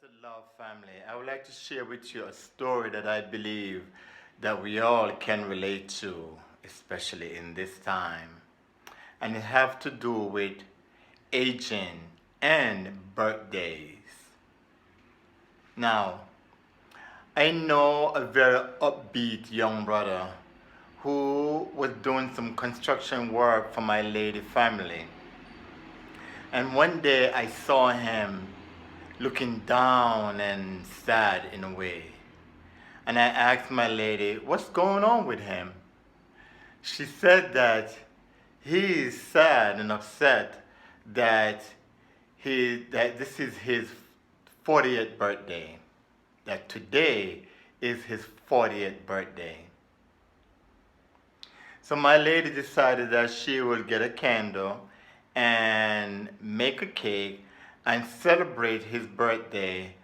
Blessed Love family, I would like to share with you a story that I believe that we all can relate to, especially in this time. And it have to do with aging and birthdays. Now, I know a very upbeat young brother who was doing some construction work for my lady family. And one day I saw him looking down and sad in a way. And I asked my lady, what's going on with him? She said that he is sad and upset that this is his 40th birthday. That today is his 40th birthday. So my lady decided that she would get a candle and make a cake and celebrate his birthday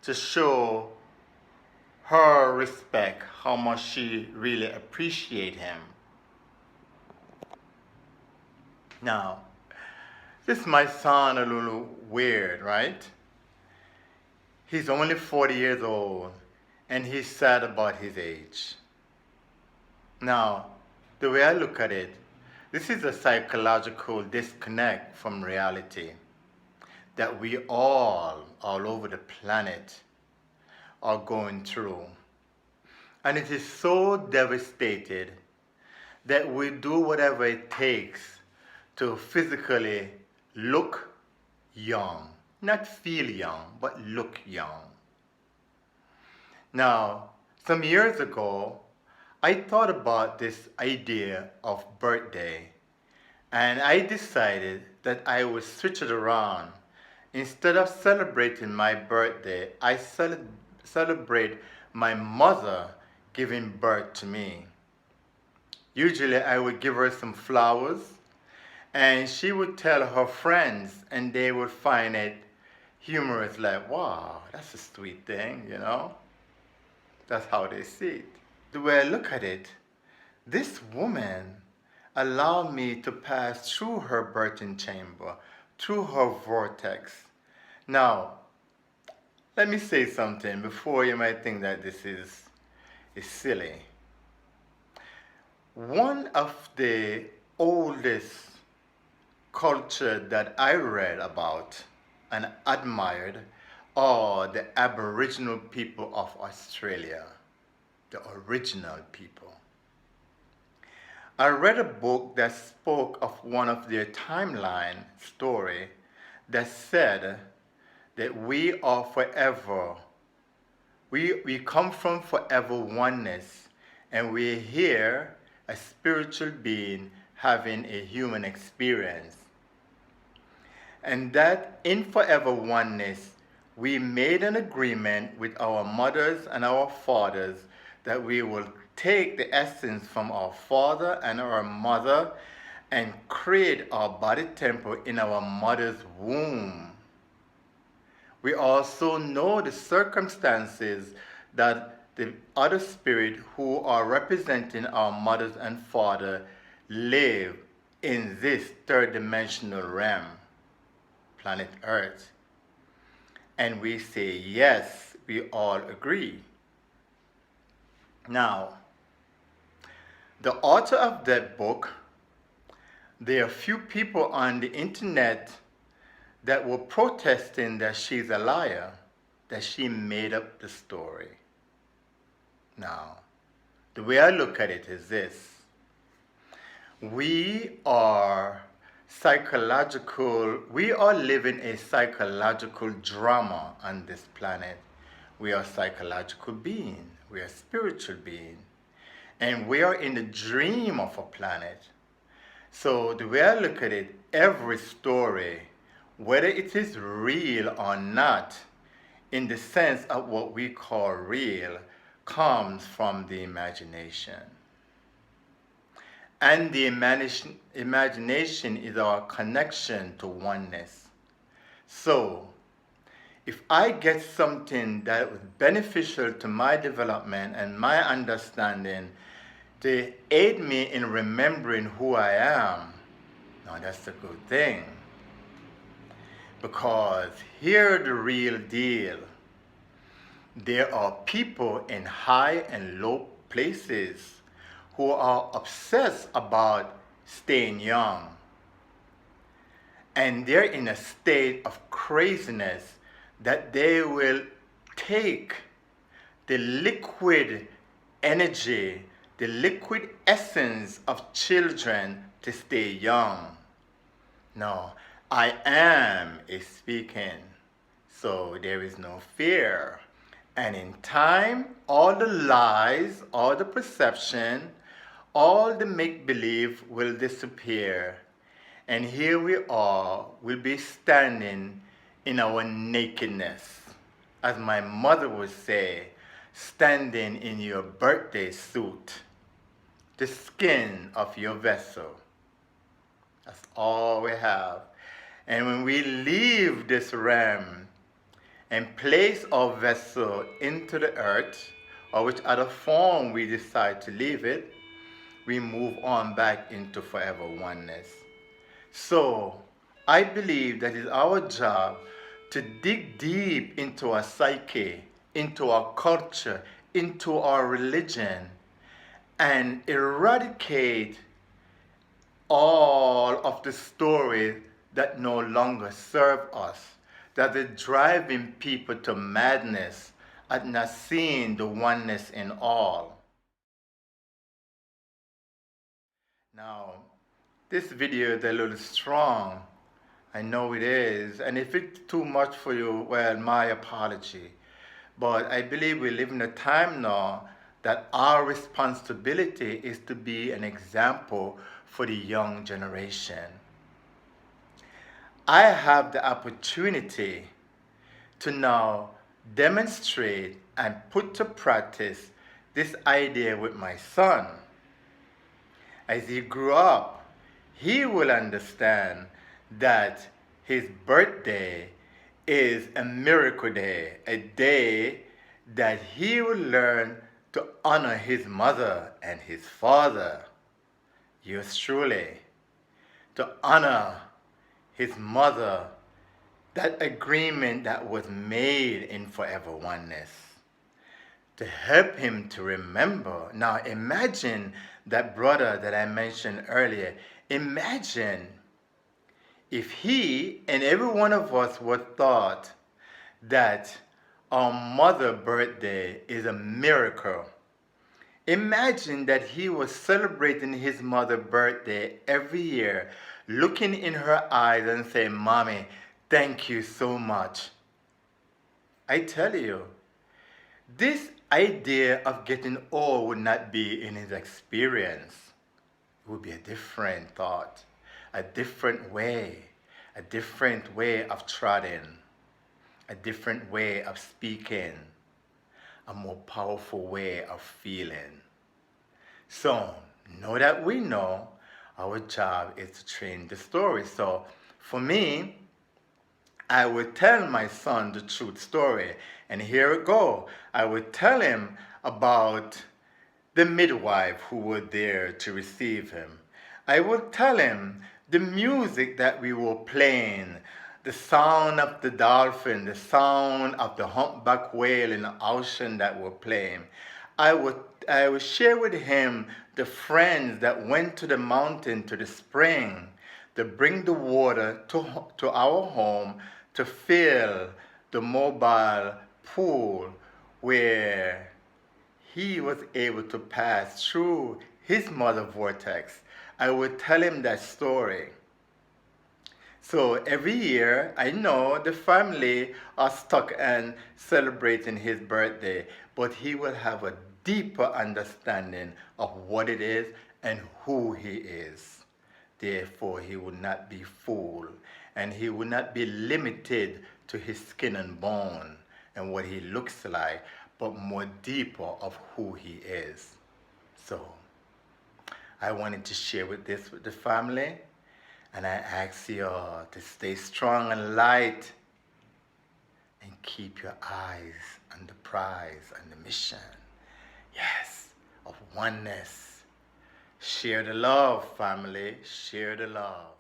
to show her respect, how much she really appreciates him. Now, this might sound a little weird, right? He's only 40 years old and he's sad about his age. Now, the way I look at it, this is a psychological disconnect from reality that we all over the planet are going through. And it is so devastated that we do whatever it takes to physically look young. Not feel young, but look young. Now, some years ago, I thought about this idea of birthday, and I decided that I would switch it around. Instead of celebrating my birthday, I celebrate my mother giving birth to me. Usually I would give her some flowers and she would tell her friends and they would find it humorous, like, wow, that's a sweet thing, you know? That's how they see it. The way I look at it, this woman allowed me to pass through her birthing chamber, through her vortex. Now, let me say something before you might think that this is silly. One of the oldest culture that I read about and admired are the Aboriginal people of Australia, the original people. I read a book that spoke of one of their timeline story that said that we are forever, we come from forever oneness, and we're here a spiritual being having a human experience. And that in forever oneness, we made an agreement with our mothers and our fathers that we will take the essence from our father and our mother and create our body temple in our mother's womb. We also know the circumstances that the other spirit who are representing our mothers and father live in this third dimensional realm, planet Earth. And we say, yes, we all agree. Now, the author of that book, there are few people on the internet that were protesting that she's a liar, that she made up the story. Now, the way I look at it is this. We are living a psychological drama on this planet. We are psychological beings. We are spiritual beings. And we are in the dream of a planet. So the way I look at it, every story, whether it is real or not, in the sense of what we call real, comes from the imagination. And the imagination is our connection to oneness. So, if I get something that was beneficial to my development and my understanding to aid me in remembering who I am, now that's a good thing. Because here the real deal. There are people in high and low places who are obsessed about staying young. And they're in a state of craziness that they will take the liquid energy, the liquid essence of children to stay young. No, I am speaking, so there is no fear. And in time, all the lies, all the perception, all the make-believe will disappear. And here we are, we'll be standing in our nakedness. As my mother would say, standing in your birthday suit, the skin of your vessel. That's all we have. And when we leave this realm and place our vessel into the earth, or which other form we decide to leave it, we move on back into forever oneness. So I believe that it's our job to dig deep into our psyche, into our culture, into our religion, and eradicate all of the stories that no longer serve us, that are driving people to madness at not seeing the oneness in all. Now, this video is a little strong. I know it is. And if it's too much for you, well, my apology. But I believe we live in a time now that our responsibility is to be an example for the young generation. I have the opportunity to now demonstrate and put to practice this idea with my son. As he grew up, he will understand that his birthday is a miracle day, a day that he will learn to honor his mother and his father. Yours truly, to honor his mother, that agreement that was made in forever oneness, to help him to remember. Now imagine that brother that I mentioned earlier. Imagine if he and every one of us would thought that our mother's birthday is a miracle. Imagine that he was celebrating his mother's birthday every year, looking in her eyes and saying, "Mommy, thank you so much." I tell you, this idea of getting old would not be in his experience. It would be a different thought, a different way of trotting, a different way of speaking, a more powerful way of feeling. So, now that we know, our job is to train the story. So, for me, I would tell my son the truth story. And here it go. I would tell him about the midwife who was there to receive him. I would tell him the music that we were playing, the sound of the dolphin, the sound of the humpback whale in the ocean that were playing. I would share with him the friends that went to the mountain, to the spring, to bring the water to our home to fill the mobile pool where he was able to pass through his mother vortex. I would tell him that story. So every year, I know the family are stuck and celebrating his birthday, but he will have a deeper understanding of what it is and who he is. Therefore, he will not be fooled, and he will not be limited to his skin and bone and what he looks like, but more deeper of who he is. So, I wanted to share with the family, and I ask you all to stay strong and light and keep your eyes on the prize and the mission. Yes, of oneness. Share the love, family. Share the love.